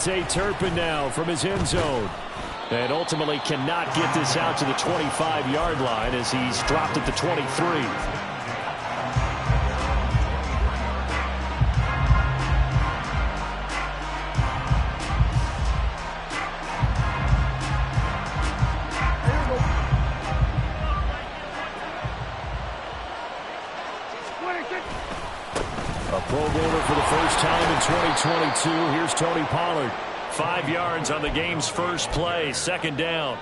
Say Turpin now from his end zone. And ultimately cannot get this out to the 25-yard line as he's dropped at the 23. A Pro Bowler for the first time in 2022. Here's Tony Pollard. 5 yards on the game's first play, second down.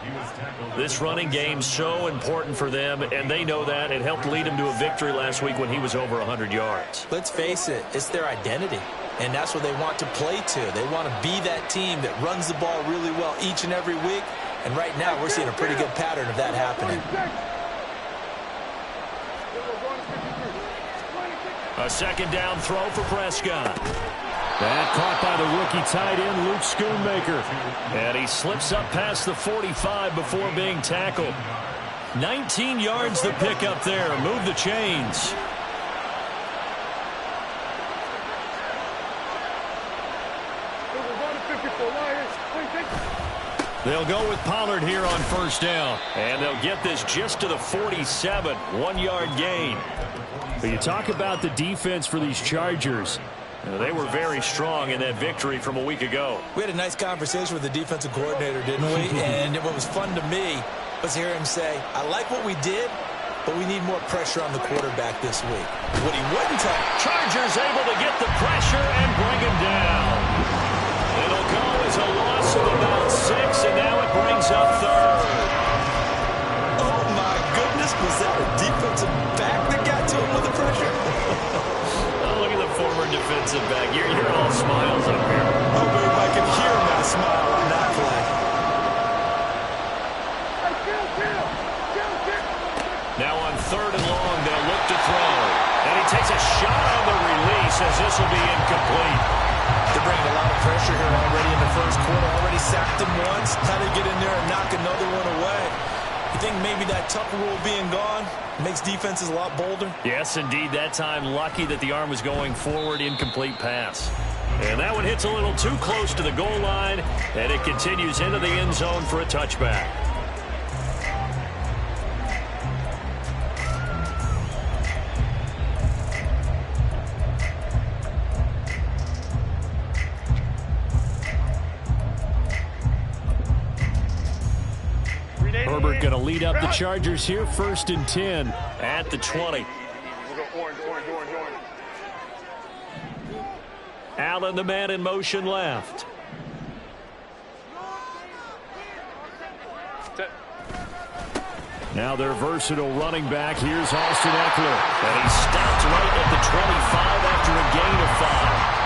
This running game's so important for them, and they know that. It helped lead him to a victory last week when he was over 100 yards. Let's face it, it's their identity, and that's what they want to play to. They want to be that team that runs the ball really well each and every week, and right now we're seeing a pretty good pattern of that happening. A second down throw for Prescott. That caught by the rookie tight end, Luke Schoonmaker. And he slips up past the 45 before being tackled. 19 yards the pick up there. Move the chains. They'll go with Pollard here on first down. And they'll get this just to the 47. 1-yard gain. But you talk about the defense for these Chargers. They were very strong in that victory from a week ago. We had a nice conversation with the defensive coordinator, didn't we? And what was fun to me was hear him say, I like what we did, but we need more pressure on the quarterback this week. What he wouldn't tell. Chargers able to get the pressure and bring him down. It'll go as a loss of about 6, and now it brings up third. Oh, my goodness. Was that a defensive back that got to him with the pressure? Former defensive back. You're all smiles up here. Oh, but if I can hear my smile on that play. Now on third and long, they'll look to throw. And he takes a shot on the release as this will be incomplete. They're bringing a lot of pressure here already in the first quarter. Already sacked him once. How to get in there and knock another one away. You think maybe that tough rule being gone makes defenses a lot bolder? Yes, indeed. That time, lucky that the arm was going forward, incomplete pass. And that one hits a little too close to the goal line, and it continues into the end zone for a touchback. Herbert going to lead up the Chargers here, 1st and 10 at the 20. Allen, the man in motion left. Now their versatile running back. Here's Austin Eckler. And he stopped right at the 25 after a gain of 5.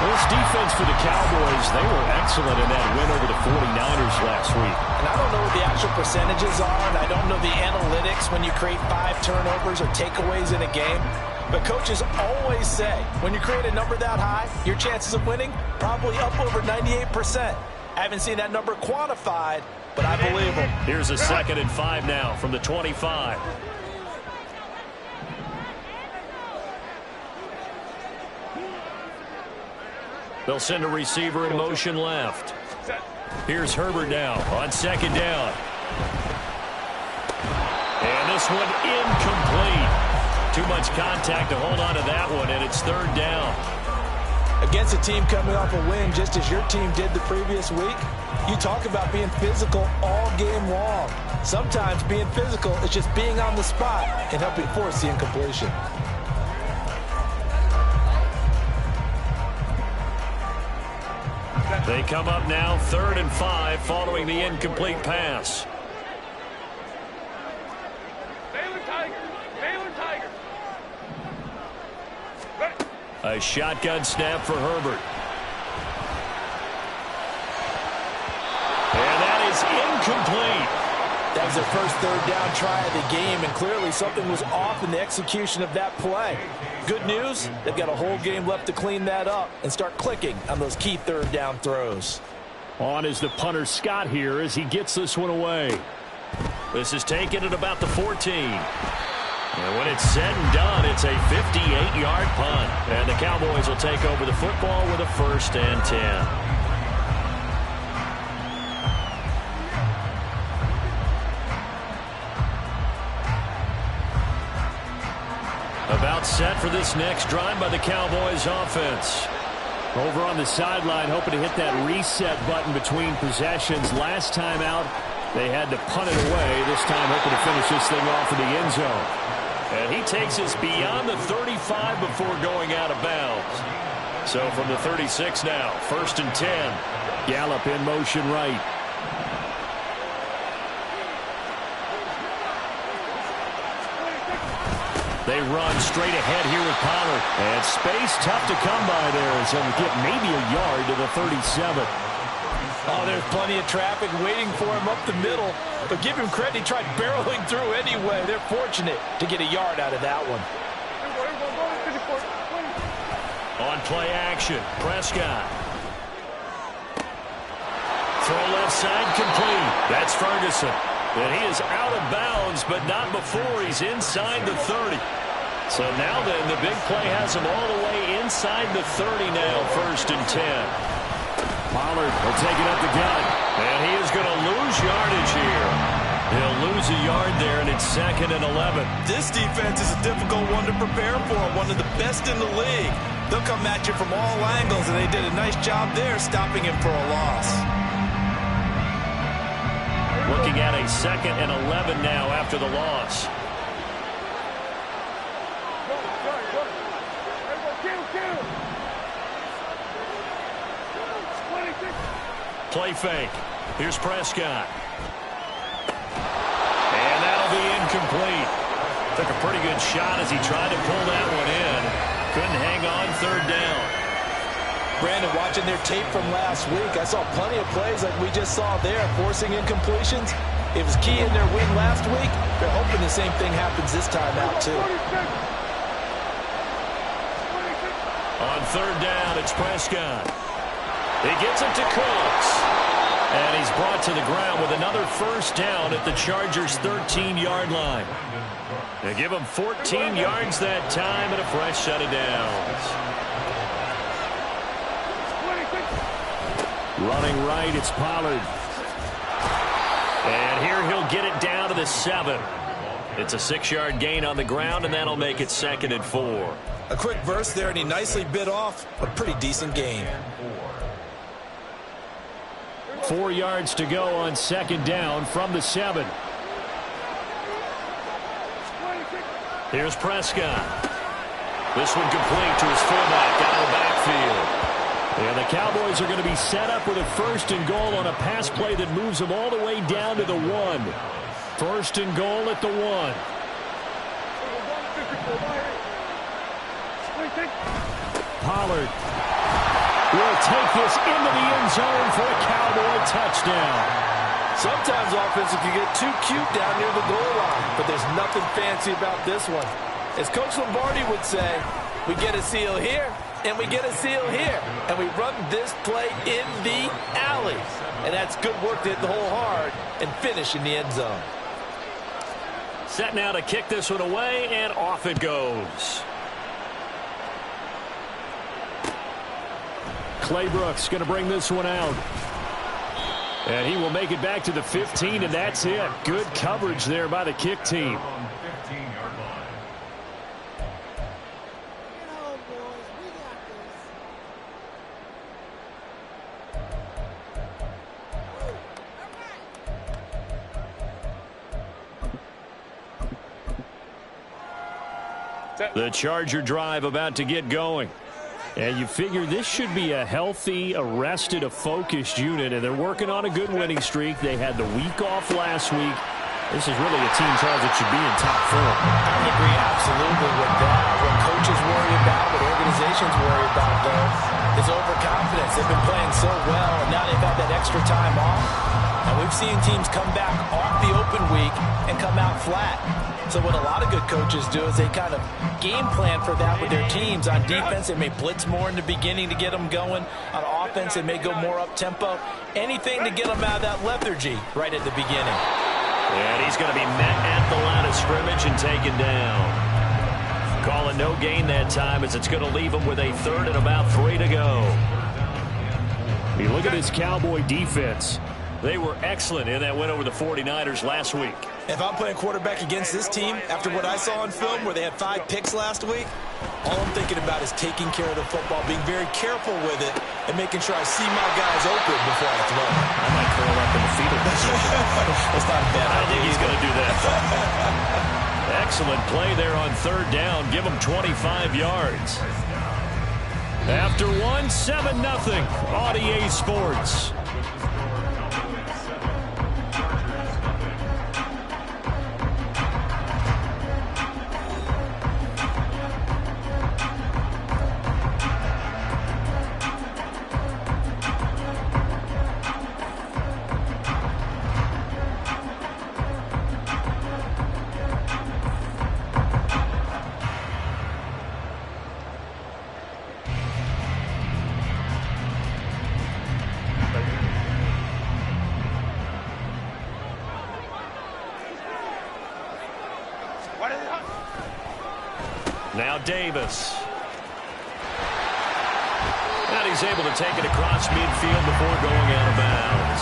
This defense for the Cowboys, they were excellent in that win over the 49ers last week. And I don't know what the actual percentages are, and I don't know the analytics when you create 5 turnovers or takeaways in a game. But coaches always say, when you create a number that high, your chances of winning probably up over 98%. I haven't seen that number quantified, but I believe them. Here's a 2nd and 5 now from the 25. They'll send a receiver in motion left. Here's Herbert now on 2nd down. And this one incomplete. Too much contact to hold on to that one, and it's 3rd down. Against a team coming off a win just as your team did the previous week, you talk about being physical all game long. Sometimes being physical is just being on the spot and helping force the incompletion. They come up now 3rd and 5 following the incomplete pass. A shotgun snap for Herbert. And that is incomplete. That was their first 3rd down try of the game, and clearly something was off in the execution of that play. Good news, they've got a whole game left to clean that up and start clicking on those key 3rd down throws. On is the punter Scott here as he gets this one away. This is taken at about the 14. And when it's said and done, it's a 58-yard punt. And the Cowboys will take over the football with a 1st and 10. Timeout set for this next drive by the Cowboys offense. Over on the sideline, hoping to hit that reset button between possessions. Last time out, they had to punt it away. This time, hoping to finish this thing off in the end zone. And he takes us beyond the 35 before going out of bounds. So from the 36 now, 1st and 10. Gallup in motion right. They run straight ahead here with Pollard. And space tough to come by there as he'll get maybe a yard to the 37. Oh, there's plenty of traffic waiting for him up the middle. But give him credit, he tried barreling through anyway. They're fortunate to get a yard out of that one. On play action, Prescott. Throw left side complete. That's Ferguson. And he is out of bounds, but not before he's inside the 30. So now then, the big play has him all the way inside the 30 now, 1st and 10. Pollard will take it up the gut. And he is going to lose yardage here. He'll lose a yard there, and it's 2nd and 11. This defense is a difficult one to prepare for, one of the best in the league. They'll come at you from all angles, and they did a nice job there stopping him for a loss. Looking at a 2nd and 11 now after the loss. Play fake. Here's Prescott. And that'll be incomplete. Took a pretty good shot as he tried to pull that one in. Couldn't hang on 3rd down. Brandon, watching their tape from last week, I saw plenty of plays like we just saw there, forcing incompletions. It was key in their win last week. They're hoping the same thing happens this time out, too. On 3rd down, it's Prescott. He gets it to Cooks. And he's brought to the ground with another 1st down at the Chargers' 13-yard line. They give him 14 yards that time and a fresh set of downs. Running right, it's Pollard. And here he'll get it down to the 7. It's a 6-yard gain on the ground, and that'll make it 2nd and 4. A quick burst there, and he nicely bit off a pretty decent gain. 4 yards to go on 2nd down from the 7. Here's Prescott. This one complete to his fullback out of the backfield. And the Cowboys are going to be set up with a 1st and goal on a pass play that moves them all the way down to the 1. 1st and goal at the 1. Pollard will take this into the end zone for a Cowboy touchdown. Sometimes offense can get too cute down near the goal line, but there's nothing fancy about this one. As Coach Lombardi would say, we get a seal here, and we get a seal here, and we run this play in the alley. And that's good work to hit the hole hard and finish in the end zone. Set now to kick this one away, and off it goes. Claybrooks going to bring this one out. And he will make it back to the 15, and that's it. Good coverage there by the kick team. The Charger drive about to get going. And you figure this should be a healthy, a rested, a focused unit, and they're working on a good winning streak. They had the week off last week. This is really a team, Charles, that should be in top form. I would agree absolutely with that. What coaches worry about, what organizations worry about, though, is overconfidence. They've been playing so well, and now they've had that extra time off. And we've seen teams come back off the open week and come out flat. So what a lot of good coaches do is they kind of game plan for that with their teams. On defense, they may blitz more in the beginning to get them going. On offense, they may go more up-tempo. Anything to get them out of that lethargy right at the beginning. And he's going to be met at the line of scrimmage and taken down. Calling no gain that time as it's going to leave him with a 3rd and about 3 to go. You look at this Cowboy defense. They were excellent in that win over the 49ers last week. If I'm playing quarterback against this team, after what I saw on film where they had 5 picks last week, all I'm thinking about is taking care of the football, being very careful with it, and making sure I see my guys open before I throw. I might curl up in the fetal position. That's not a bad idea. I think he's going to do that. Excellent play there on 3rd down. Give him 25 yards. After 7-0, on EA Sports. Now Davis. And he's able to take it across midfield before going out of bounds.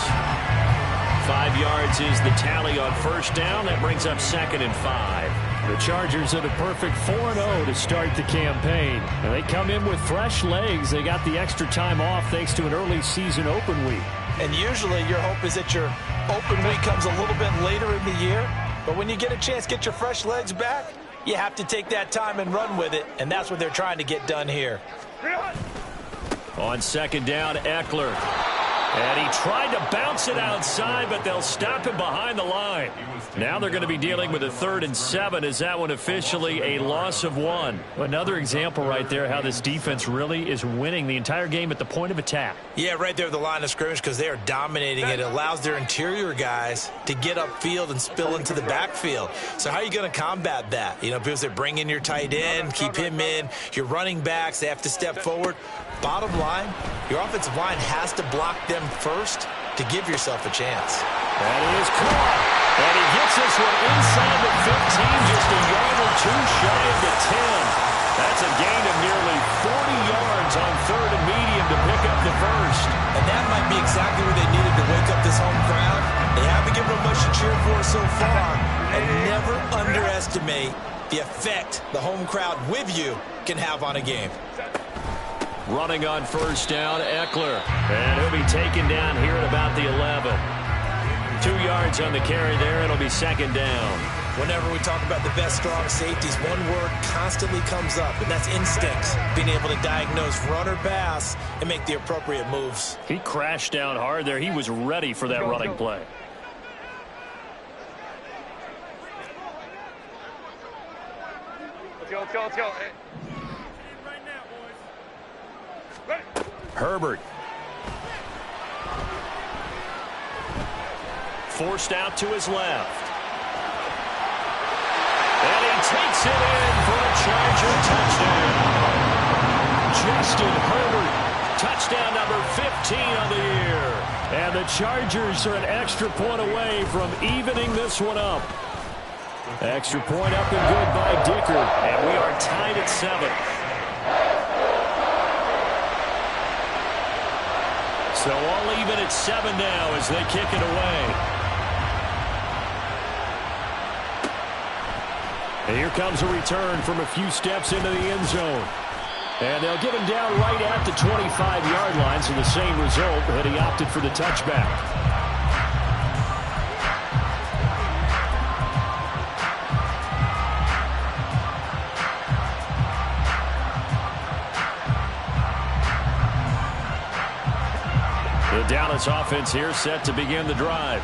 5 yards is the tally on 1st down. That brings up 2nd and 5. The Chargers at a perfect 4-0 to start the campaign. And they come in with fresh legs. They got the extra time off thanks to an early season open week. And usually your hope is that your open week comes a little bit later in the year. But when you get a chance to get your fresh legs back, you have to take that time and run with it, and that's what they're trying to get done here. On 2nd down, Eckler. And he tried to bounce it outside, but they'll stop him behind the line. Now they're going to be dealing with a 3rd and 7. Is that one officially a loss of 1? Another example right there how this defense really is winning the entire game at the point of attack. Yeah, right there at the line of scrimmage because they are dominating it. It allows their interior guys to get upfield and spill into the backfield. So how are you going to combat that? You know, because they bring in your tight end, keep him in. Your running backs, they have to step forward. Bottom line, your offensive line has to block them first to give yourself a chance. That is caught. And he gets this one inside the 15, just a yard or 2 shy of the 10. That's a gain of nearly 40 yards on 3rd and medium to pick up the 1st. And that might be exactly what they needed to wake up this home crowd. They haven't given them much to cheer for so far. And never underestimate the effect the home crowd with you can have on a game. Running on 1st down, Eckler. And he'll be taken down here at about the 11. 2 yards on the carry there. It'll be 2nd down. Whenever we talk about the best strong safeties, one word constantly comes up, and that's instincts. Being able to diagnose run or pass and make the appropriate moves. He crashed down hard there. He was ready for that running play. Let's go. Herbert. Forced out to his left. And he takes it in for a Charger touchdown. Justin Herbert, touchdown number 15 on the year. And the Chargers are an extra point away from evening this one up. Extra point up and good by Dicker. And we are tied at 7. So all even at 7 now as they kick it away. And here comes a return from a few steps into the end zone. And they'll get him down right at the 25-yard line, so the same result, but he opted for the touchback. The Dallas offense here set to begin the drive.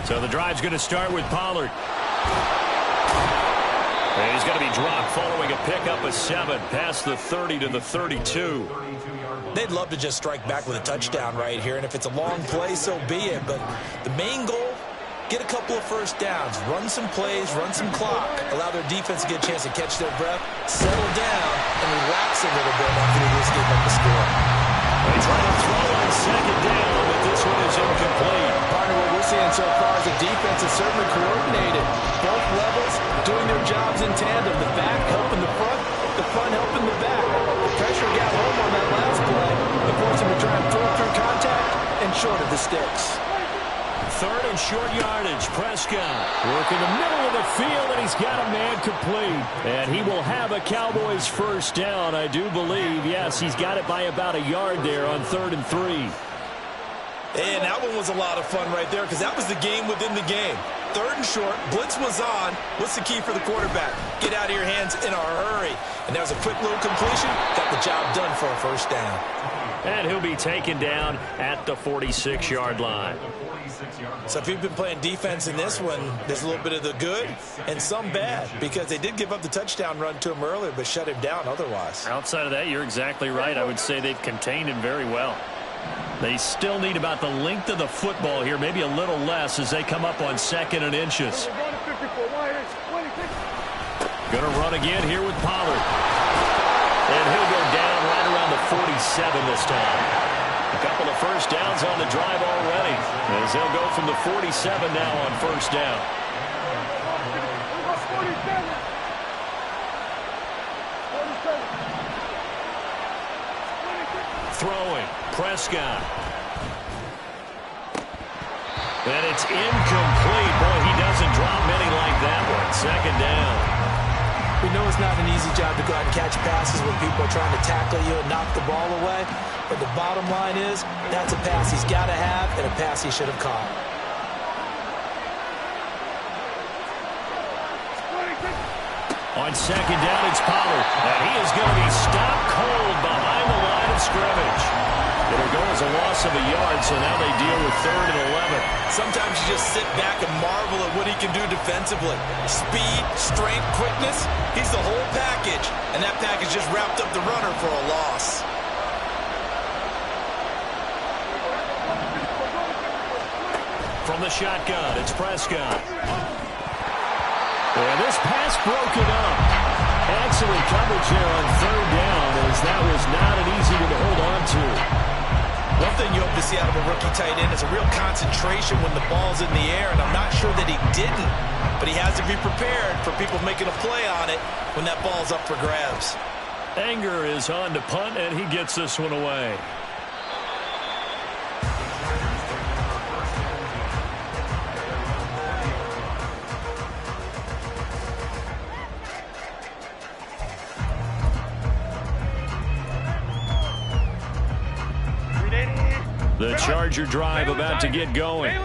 So the drive's going to start with Pollard. And he's going to be dropped following a pickup of 7 past the 30 to the 32. They'd love to just strike back with a touchdown right here, and if it's a long play, so be it. But the main goal, get a couple of first downs, run some plays, run some clock, allow their defense to get a chance to catch their breath, settle down, and relax a little bit after they just gave up the score. They try to throw on 2nd down, but this one is incomplete. Partner, what we're seeing so far is the defense is certainly coordinated. Both levels doing their jobs in tandem. The back helping the front helping the back. The pressure got home on that last play. They forced him to try and throw through short of the sticks. Third and short yardage. Prescott working the middle of the field, and he's got a man complete. And he will have a Cowboys first down, I do believe. Yes, he's got it by about a yard there on 3rd and 3. And that one was a lot of fun right there because that was the game within the game. 3rd and short, blitz was on. What's the key for the quarterback? Get out of your hands in a hurry. And that was a quick little completion. Got the job done for a first down. And he'll be taken down at the 46-yard line. So if you've been playing defense in this one, there's a little bit of the good and some bad because they did give up the touchdown run to him earlier but shut him down otherwise. Outside of that, you're exactly right. I would say they've contained him very well. They still need about the length of the football here, maybe a little less as they come up on 2nd and inches. Going to run again here with Pollard. And he'll go down right around the 47 this time. A couple of first downs on the drive already as they'll go from the 47 now on first down. Throwing, Prescott. And it's incomplete. Boy, he doesn't drop many like that one. 2nd down. We know it's not an easy job to go out and catch passes when people are trying to tackle you and knock the ball away. But the bottom line is, that's a pass he's got to have and a pass he should have caught. On 2nd down, it's Pollard. And he is going to be stopped cold behind the line of scrimmage. It'll go as a loss of a yard, so now they deal with 3rd and 11. Sometimes you just sit back and marvel at what he can do defensively. Speed, strength, quickness, he's the whole package. And that package just wrapped up the runner for a loss. From the shotgun, it's Prescott. And this pass broken up. Excellent coverage here on 3rd down as that was not an easy one to hold on to. One thing you hope to see out of a rookie tight end is a real concentration when the ball's in the air, and I'm not sure that he didn't, but he has to be prepared for people making a play on it when that ball's up for grabs. Anger is on to punt, and he gets this one away. The Charger drive about to get going.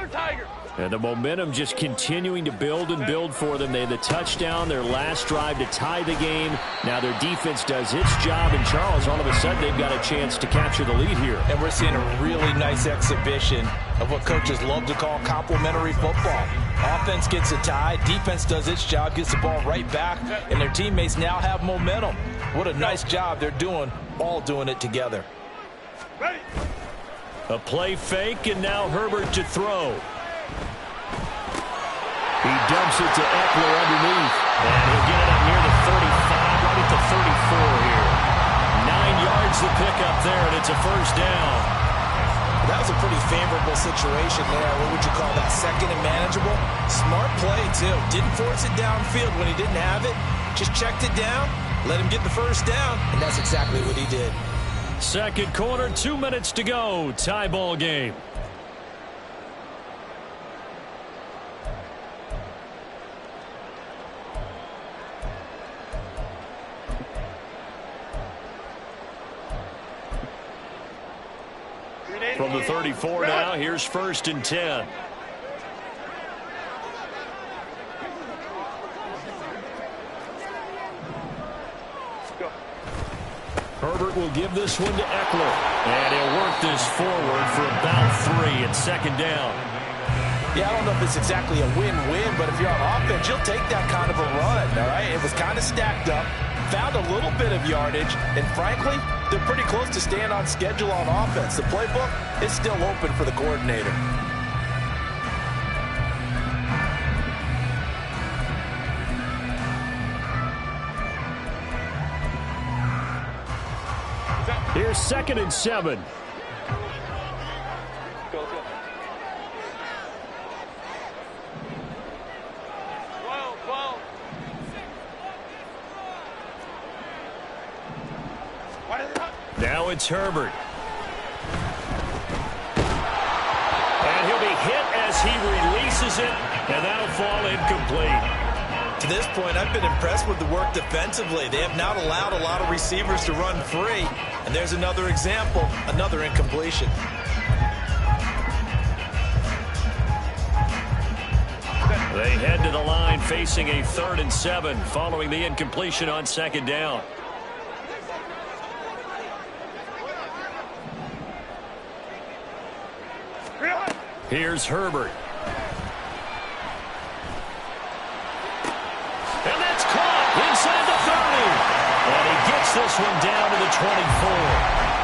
And the momentum just continuing to build and build for them. They had the touchdown, their last drive to tie the game. Now their defense does its job. And Charles, all of a sudden, they've got a chance to capture the lead here. And we're seeing a really nice exhibition of what coaches love to call complementary football. Offense gets a tie, defense does its job, gets the ball right back, and their teammates now have momentum. What a nice job they're doing, all doing it together. Ready. A play fake, and now Herbert to throw. He dumps it to Eckler underneath. And he'll get it up near the 35, right at the 34 here. 9 yards to pick up there, and it's a first down. That was a pretty favorable situation there. What would you call that? 2nd and manageable? Smart play, too. Didn't force it downfield when he didn't have it. Just checked it down, let him get the first down, and that's exactly what he did. 2nd quarter, 2 minutes to go. Tie ball game. From the 34 now, here's 1st and 10. Herbert will give this one to Eckler. And he'll work this forward for about 3 at 2nd down. Yeah, I don't know if it's exactly a win-win, but if you're on offense, you'll take that kind of a run, all right? It was kind of stacked up, found a little bit of yardage, and frankly, they're pretty close to staying on schedule on offense. The playbook is still open for the coordinator. Here's 2nd and 7. Now it's Herbert. he releases it, and that'll fall incomplete. To this point, I've been impressed with the work defensively. They have not allowed a lot of receivers to run free. And there's another example, another incompletion. They head to the line facing a 3rd and 7 following the incompletion on 2nd down. Here's Herbert. And that's caught inside the 30. And he gets this one down to the 24.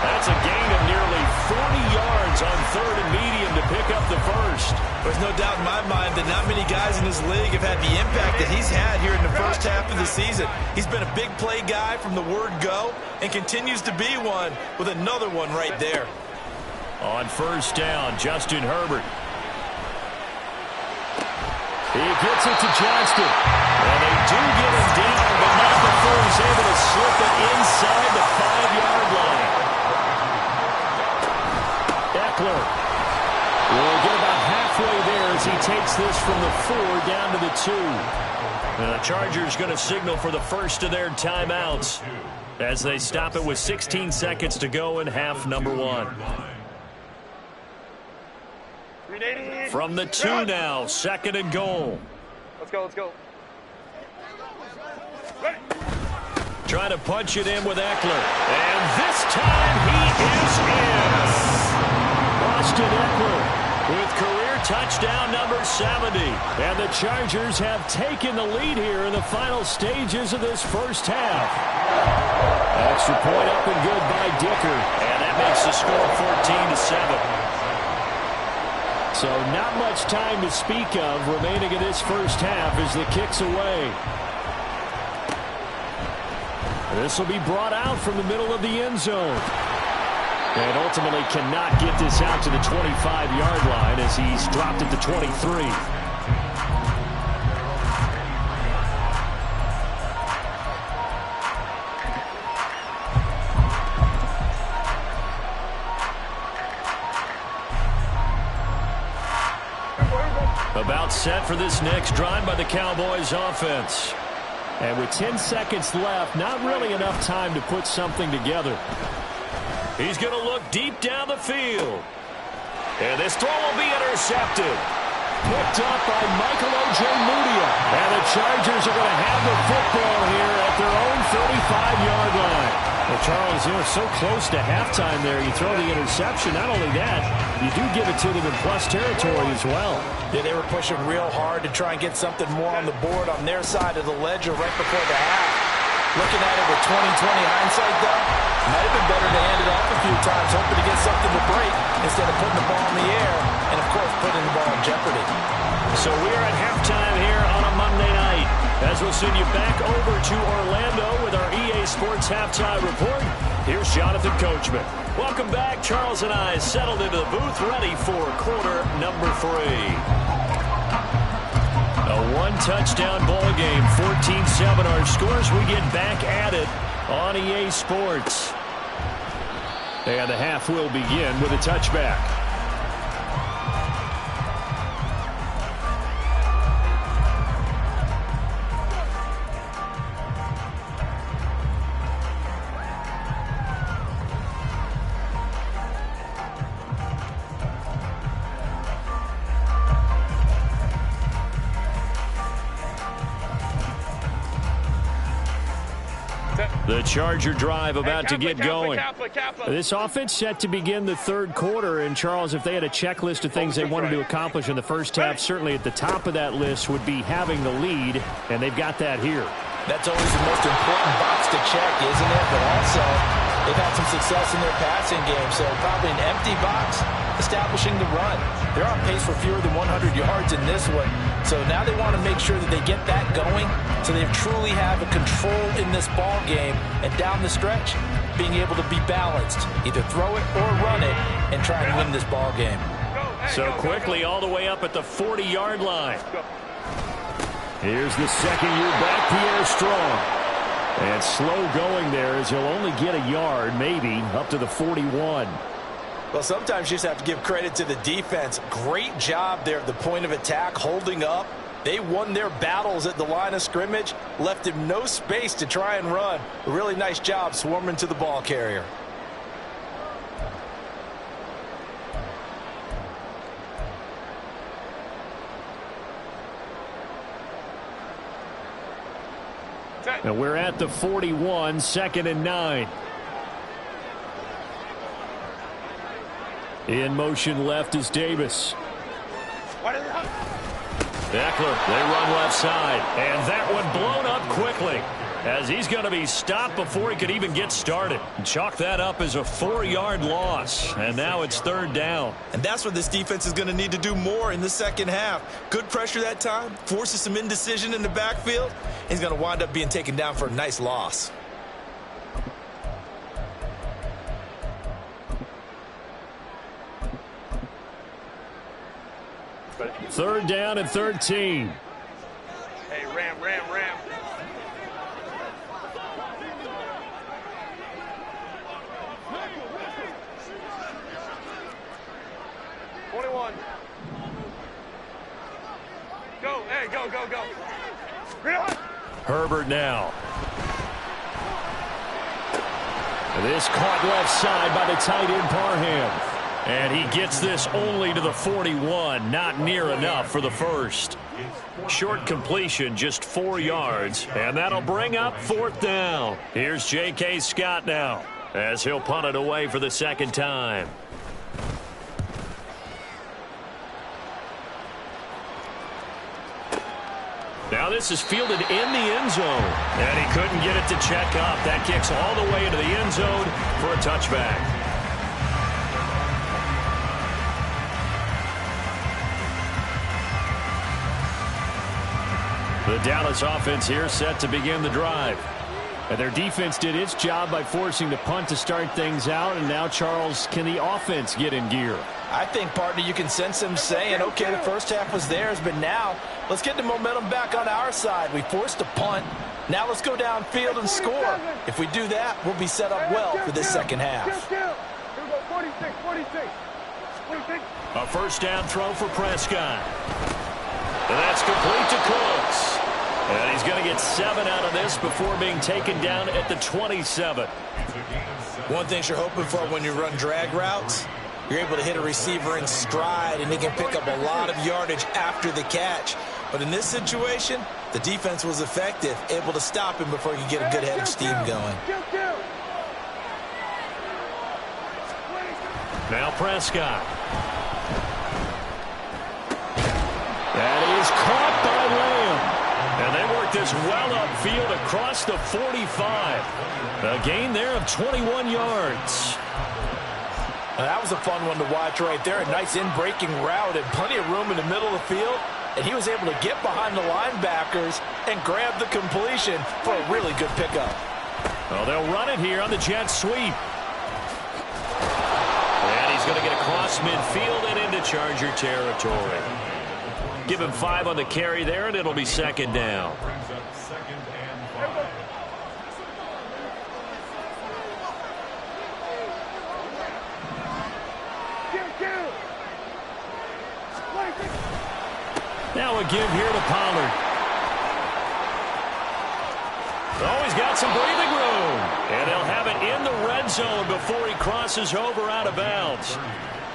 That's a gain of nearly 40 yards on 3rd and medium to pick up the first. There's no doubt in my mind that not many guys in this league have had the impact that he's had here in the first half of the season. He's been a big play guy from the word go and continues to be one with another one right there. On 1st down, Justin Herbert. He gets it to Johnston. And they do get him down, but not before he's able to slip it inside the 5-yard line. Eckler will get about halfway there as he takes this from the 4 down to the 2. And the Chargers going to signal for the first of their timeouts as they stop it with 16 seconds to go in half number 1. From the 2 now, 2nd and goal. Let's go, let's go. Trying to punch it in with Eckler. And this time he is in. Austin Eckler with career touchdown number 70. And the Chargers have taken the lead here in the final stages of this first half. Extra point up and good by Dicker. And that makes the score 14-7. So not much time to speak of remaining in this first half as the kick's away. This will be brought out from the middle of the end zone. And ultimately cannot get this out to the 25-yard line as he's dropped it to 23. About set for this next drive by the Cowboys offense. And with 10 seconds left, not really enough time to put something together. He's going to look deep down the field. And this throw will be intercepted. Picked up by Michael Ojemudia. And the Chargers are going to have the football here at their own 35-yard line. Well, Charles, they were so close to halftime there. You throw the interception. Not only that, you do give it to them in plus territory as well. Yeah, they were pushing real hard to try and get something more on the board on their side of the ledger right before the half. Looking at it with 20/20 hindsight, though, might have been better to hand it off a few times, hoping to get something to break instead of putting the ball in the air and, of course, putting the ball in jeopardy. So we are at halftime here on a Monday night as we'll send you back over to Orlando with our EA Sports Halftime Report. Here's Jonathan Coachman. Welcome back. Charles and I settled into the booth ready for quarter number 3. A one-touchdown ball game, 14-7 our scores. We get back at it on EA Sports. And the half will begin with a touchback. The Charger drive about to get going. This offense set to begin the 3rd quarter. And, Charles, if they had a checklist of things they wanted to accomplish in the first half, certainly at the top of that list would be having the lead, and they've got that here. That's always the most important box to check, isn't it? But also, they've had some success in their passing game, so probably an empty box establishing the run. They're on pace for fewer than 100 yards in this one, so now they want to make sure that they get that going so they truly have a control in this ball game, and down the stretch, being able to be balanced, either throw it or run it, and try and win this ball game. So quickly all the way up at the 40-yard line. Here's the second-year back, Pierre Strong. And slow going there as he'll only get a yard, maybe, up to the 41. Well, sometimes you just have to give credit to the defense. Great job there at the point of attack, holding up. They won their battles at the line of scrimmage, left him no space to try and run. A really nice job swarming to the ball carrier. And we're at the 41, 2nd and 9. In motion left is Davis. Eckler, they run left side. And that one blown up quickly as he's going to be stopped before he could even get started. Chalk that up as a 4-yard loss. And now it's 3rd down. And that's what this defense is going to need to do more in the second half. Good pressure that time, forces some indecision in the backfield. He's going to wind up being taken down for a nice loss. Third down and 13. Hey, Ram. 21. Go, hey, go. Herbert now. This caught left side by the tight end Parham. And he gets this only to the 41. Not near enough for the first. Short completion, just 4 yards. And that'll bring up 4th down. Here's J.K. Scott now as he'll punt it away for the 2nd time. Now this is fielded in the end zone. And he couldn't get it to check up. That kicks all the way into the end zone for a touchback. The Dallas offense here set to begin the drive. And their defense did its job by forcing the punt to start things out. And now, Charles, can the offense get in gear? I think, partner, you can sense him saying, okay, the first half was theirs, but now let's get the momentum back on our side. We forced a punt. Now let's go downfield and score. If we do that, we'll be set up well for this second half. A first down throw for Prescott. And that's complete to Cooks. And he's going to get 7 out of this before being taken down at the 27. One thing you're hoping for when you run drag routes, you're able to hit a receiver in stride, and they can pick up a lot of yardage after the catch. But in this situation, the defense was effective, able to stop him before he could get a good head of steam going. Now Prescott. That is caught by Lamb. And they work this well upfield across the 45. A gain there of 21 yards. That was a fun one to watch right there. A nice in-breaking route and plenty of room in the middle of the field. And he was able to get behind the linebackers and grab the completion for a really good pickup. Well, they'll run it here on the jet sweep. And he's going to get across midfield and into Charger territory. Give him 5 on the carry there, and it'll be 2nd down. Now a give here to Pollard. Oh, he's got some breathing room. And he'll have it in the red zone before he crosses over out of bounds.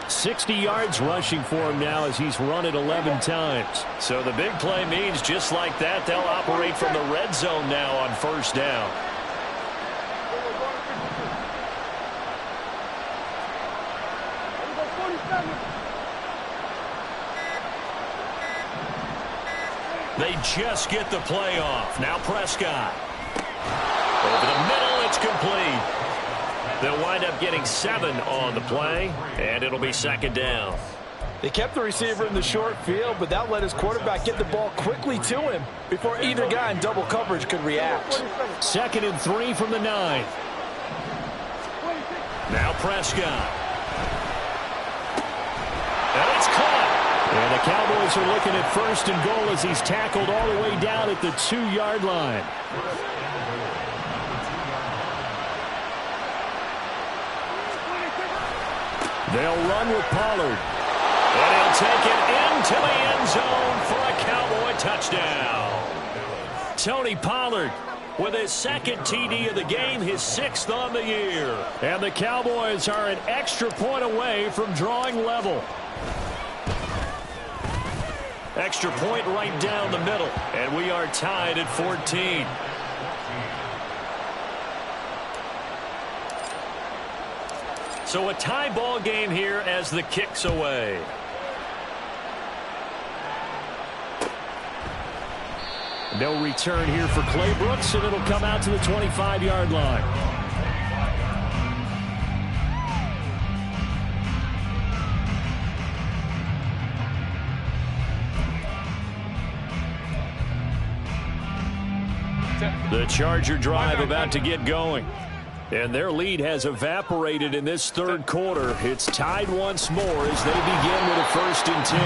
60 yards rushing for him now as he's run it 11 times. So the big play means just like that, they'll operate from the red zone now on first down. They just get the play off. Now Prescott. Over the middle, it's complete. They'll wind up getting 7 on the play, and it'll be 2nd down. They kept the receiver in the short field, but that let his quarterback get the ball quickly to him before either guy in double coverage could react. 2nd and 3 from the 9. Now Prescott. And it's caught. And the Cowboys are looking at 1st and goal as he's tackled all the way down at the 2-yard line. They'll run with Pollard. And he'll take it into the end zone for a Cowboy touchdown. Tony Pollard with his second TD of the game, his 6th on the year. And the Cowboys are an extra point away from drawing level. Extra point right down the middle. And we are tied at 14. So a tie ball game here as the kick's away. No return here for Clay Brooks, and it'll come out to the 25-yard line. The Charger drive about to get going. And their lead has evaporated in this third quarter. It's tied once more as they begin with a 1st and 10.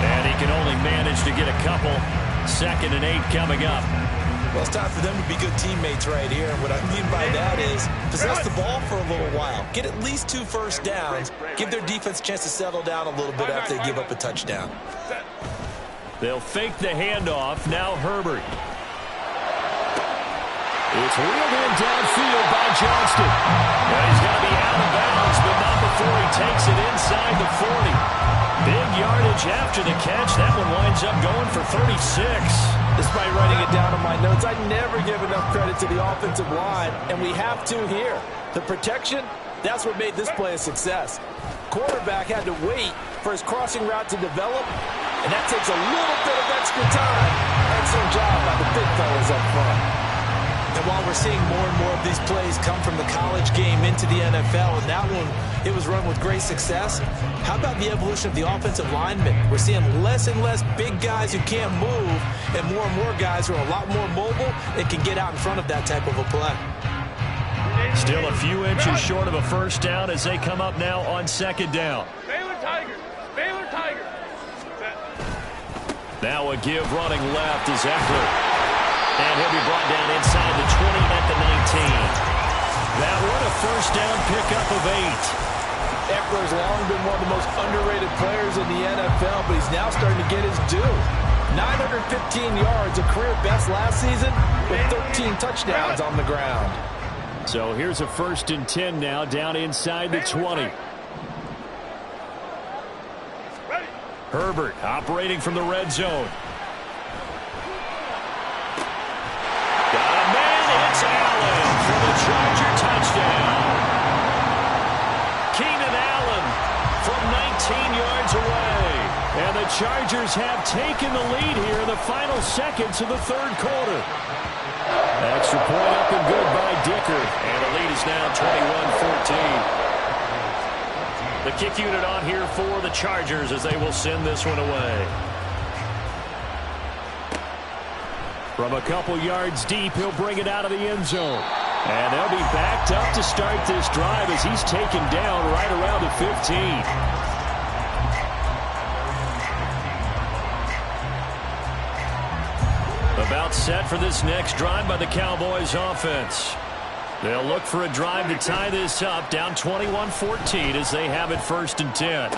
And he can only manage to get a couple. 2nd and 8 coming up. Well, it's time for them to be good teammates right here. What I mean by that is possess the ball for a little while. Get at least 2 first downs. Give their defense a chance to settle down a little bit after they give up a touchdown. They'll fake the handoff. Now Herbert. It's reeled in downfield by Johnston. And he's going to be out of bounds, but not before he takes it inside the 40. Big yardage after the catch. That one winds up going for 36. Despite writing it down on my notes, I never give enough credit to the offensive line, and we have to here. The protection, that's what made this play a success. Quarterback had to wait for his crossing route to develop, and that takes a little bit of extra time. Excellent job by the big fellas up front. And while we're seeing more and more of these plays come from the college game into the NFL, and that one, it was run with great success, how about the evolution of the offensive linemen? We're seeing less and less big guys who can't move, and more guys who are a lot more mobile and can get out in front of that type of a play. Still a few inches short of a 1st down as they come up now on 2nd down. Baylor Tigers. Baylor Tigers. Now a give running left is Eckler. And he'll be brought down inside the 20 at the 19. That one a 1st down pickup of 8. Eckler's long been one of the most underrated players in the NFL, but he's now starting to get his due. 915 yards, a career best last season, with 13 touchdowns on the ground. So here's a 1st and 10 now, down inside the 20. Herbert operating from the red zone. It's Allen for the Charger touchdown. Keenan Allen from 19 yards away. And the Chargers have taken the lead here in the final seconds of the 3rd quarter. Extra point up and good by Dicker. And the lead is now 21-14. The kick unit on here for the Chargers as they will send this one away. From a couple yards deep, he'll bring it out of the end zone. And they'll be backed up to start this drive as he's taken down right around the 15. About set for this next drive by the Cowboys offense. They'll look for a drive to tie this up, down 21-14 as they have it 1st and 10. A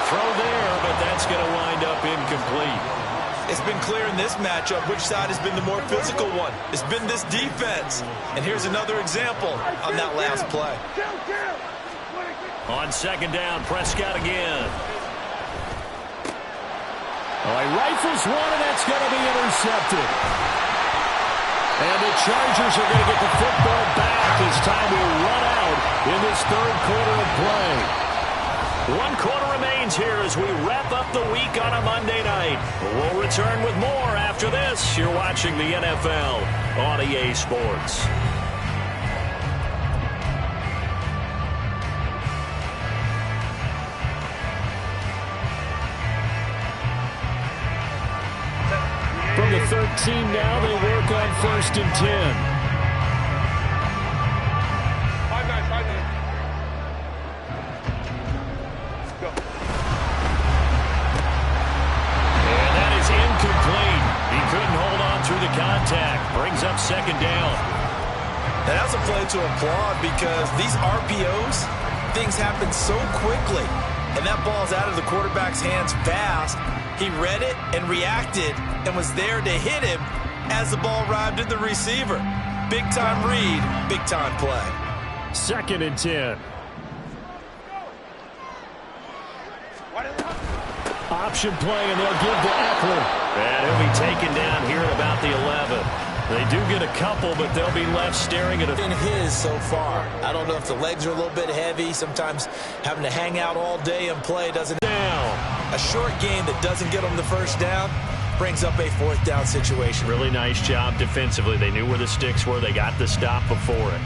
throw there, but that's going to wind up incomplete. It's been clear in this matchup which side has been the more physical one. It's been this defense. And here's another example on that last play. On 2nd down, Prescott again. Oh, he rifles one, and that's going to be intercepted. And the Chargers are going to get the football back as time will run out in this 3rd quarter of play. 1 quarter remains here as we wrap up the week on a Monday night. We'll return with more after this. You're watching the NFL on EA Sports. From the 13 now, they work on 1st and 10. 5-9. Incomplete. He couldn't hold on through the contact. Brings up 2nd down. And that's a play to applaud because these RPOs, things happen so quickly. And that ball's out of the quarterback's hands fast. He read it and reacted and was there to hit him as the ball arrived at the receiver. Big-time read, big-time play. 2nd and 10. Option play, and they'll give to Eckler. And he'll be taken down here at about the 11. They do get a couple, but they'll be left staring at In his so far. I don't know if the legs are a little bit heavy. Sometimes having to hang out all day and play doesn't. down. A short game that doesn't get them the first down brings up a 4th down situation. Really nice job defensively. They knew where the sticks were. They got the stop before it.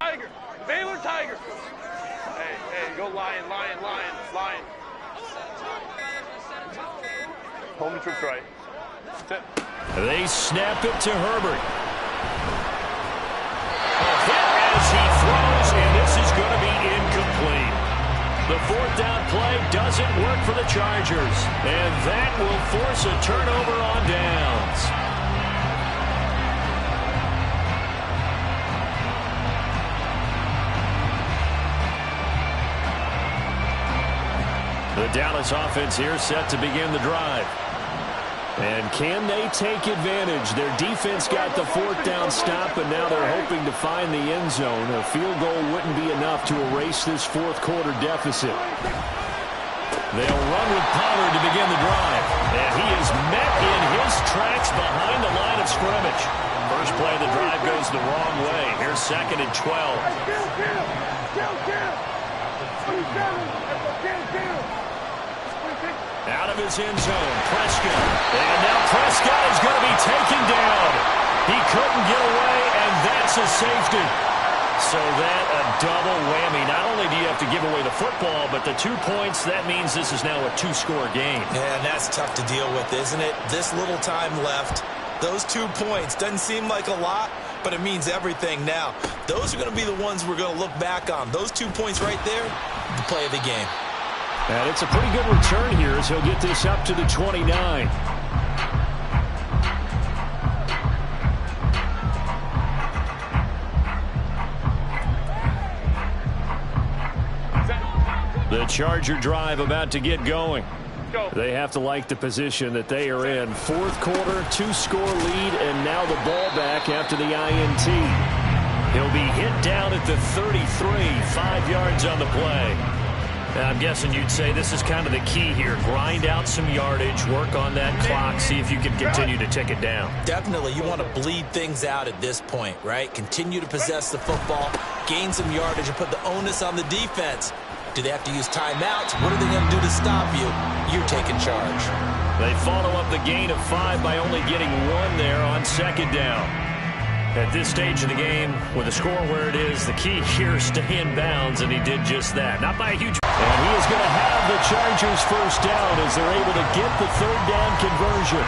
Tiger. Baylor Tiger. Hey, go Lion, Lion, Lion, Lion. Home trip's right. That's it. They snap it to Herbert. A hit as he throws, and this is going to be incomplete. The 4th down play doesn't work for the Chargers, and that will force a turnover on downs. The Dallas offense here set to begin the drive. And can they take advantage? Their defense got the 4th down stop, and now they're hoping to find the end zone. A field goal wouldn't be enough to erase this 4th quarter deficit. They'll run with Pollard to begin the drive. And he is met in his tracks behind the line of scrimmage. First play of the drive goes the wrong way. Here's 2nd and 12. Out of his end zone, Prescott. And now Prescott is going to be taken down. He couldn't get away, and that's a safety. So that a double whammy. Not only do you have to give away the football, but the 2 points, that means this is now a 2-score game. Yeah, and that's tough to deal with, isn't it? This little time left. Those 2 points doesn't seem like a lot, but it means everything now. Those are going to be the ones we're going to look back on. Those 2 points right there, the play of the game. And it's a pretty good return here as he'll get this up to the 29. The Charger drive about to get going. They have to like the position that they are in. 4th quarter, 2-score lead, and now the ball back after the INT. He'll be hit down at the 33, 5 yards on the play. I'm guessing you'd say this is kind of the key here. Grind out some yardage, work on that clock, see if you can continue to tick it down. Definitely, you want to bleed things out at this point, right? Continue to possess the football, gain some yardage, and put the onus on the defense. Do they have to use timeouts? What are they going to do to stop you? You're taking charge. They follow up the gain of 5 by only getting 1 there on 2nd down. At this stage of the game, with the score where it is, the key here is stay in bounds, and he did just that. Not by a huge... And he is going to have the Chargers first down as they're able to get the 3rd down conversion.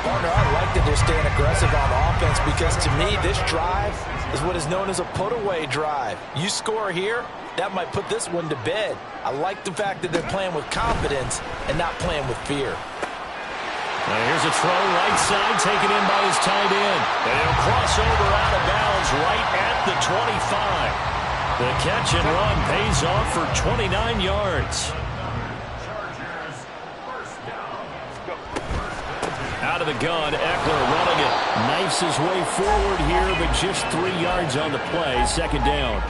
Partner, I like that they're staying aggressive on offense because, to me, this drive is what is known as a put-away drive. You score here, that might put this one to bed. I like the fact that they're playing with confidence and not playing with fear. Now here's a throw right side taken in by his tight end. And he'll cross over out of bounds right at the 25. The catch and run pays off for 29 yards. Out of the gun, Eckler running it. Knifes his way forward here, but just 3 yards on the play. 2nd down.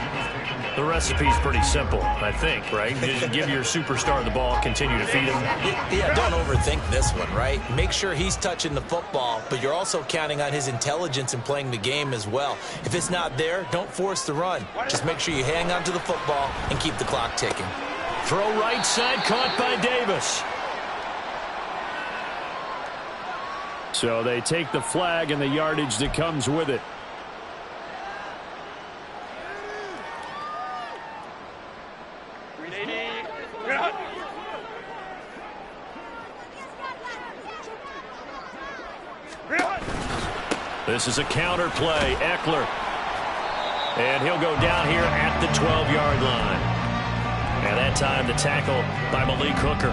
The recipe's pretty simple, I think, right? Just give your superstar the ball, continue to feed him. Yeah, don't overthink this one, right? Make sure he's touching the football, but you're also counting on his intelligence in playing the game as well. If it's not there, don't force the run. Just make sure you hang on to the football and keep the clock ticking. Throw right side, caught by Davis. So they take the flag and the yardage that comes with it. This is a counter play. Eckler. And he'll go down here at the 12-yard line. And that time the tackle by Malik Hooker.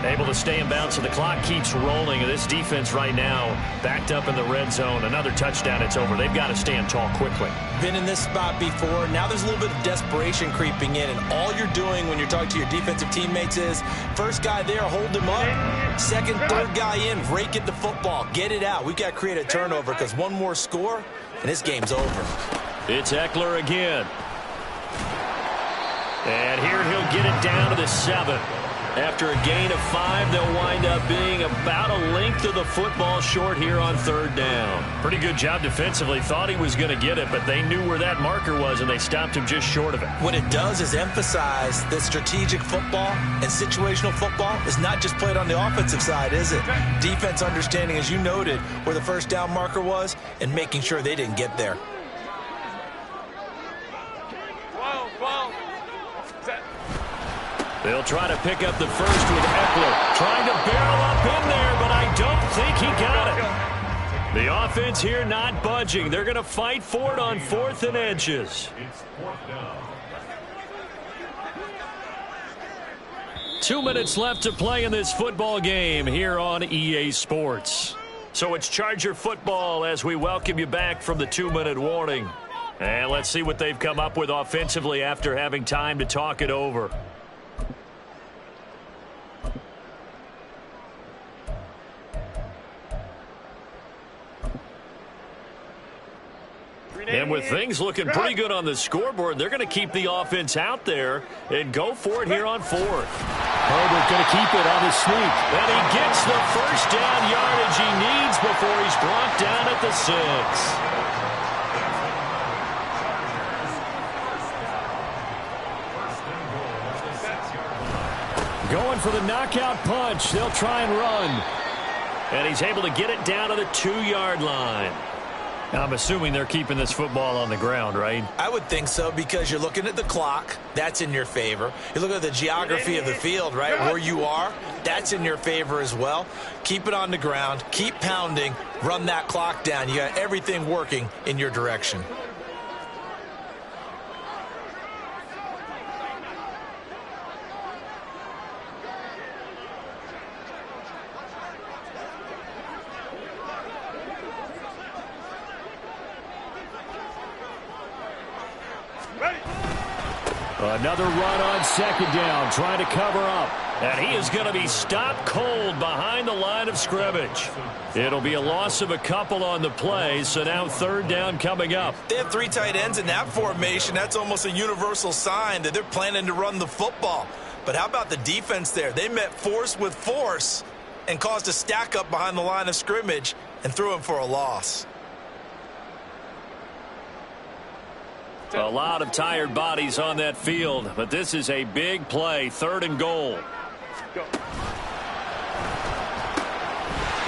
Able to stay in bounds, so the clock keeps rolling. And this defense right now, backed up in the red zone. Another touchdown, it's over. They've got to stand tall quickly. Been in this spot before. Now there's a little bit of desperation creeping in, and all you're doing when you're talking to your defensive teammates is, first guy there, hold him up. Second, third guy in, rake at the football. Get it out. We've got to create a turnover because one more score, and this game's over. It's Eckler again. And here he'll get it down to the 7. After a gain of 5, they'll wind up being about a length of the football short here on third down. Pretty good job defensively. Thought he was going to get it, but they knew where that marker was, and they stopped him just short of it. What it does is emphasize that strategic football and situational football is not just played on the offensive side, is it? Defense understanding, as you noted, where the first down marker was and making sure they didn't get there. They'll try to pick up the first with Eckler. Trying to barrel up in there, but I don't think he got it. The offense here not budging. They're going to fight for it on 4th and inches. 2 minutes left to play in this football game here on EA Sports. So it's Charger football as we welcome you back from the 2-minute warning. And let's see what they've come up with offensively after having time to talk it over. And with things looking pretty good on the scoreboard, they're going to keep the offense out there and go for it here on 4th. Herbert going to keep it on his sneak. And he gets the first down yardage he needs before he's brought down at the 6. Going for the knockout punch. They'll try and run. And he's able to get it down to the 2-yard line. Now, I'm assuming they're keeping this football on the ground, right? I would think so, because you're looking at the clock. That's in your favor. You look at the geography of the field, right, where you are. That's in your favor as well. Keep it on the ground. Keep pounding. Run that clock down. You got everything working in your direction. Another run on 2nd down, trying to cover up. And he is going to be stopped cold behind the line of scrimmage. It'll be a loss of a couple on the play, so now 3rd down coming up. They have 3 tight ends in that formation. That's almost a universal sign that they're planning to run the football. But how about the defense there? They met force with force and caused a stack up behind the line of scrimmage and threw him for a loss. A lot of tired bodies on that field, but this is a big play, 3rd and goal.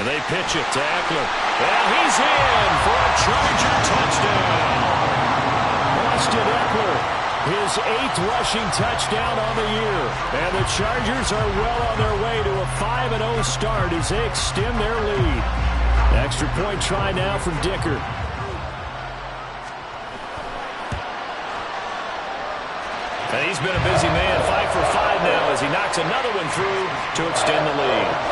And they pitch it to Eckler. And he's in for a Charger touchdown. Austin Eckler, his 8th rushing touchdown on the year. And the Chargers are well on their way to a 5-0 start as they extend their lead. Extra point try now from Dicker. And he's been a busy man, 5 for 5 now as he knocks another one through to extend the lead.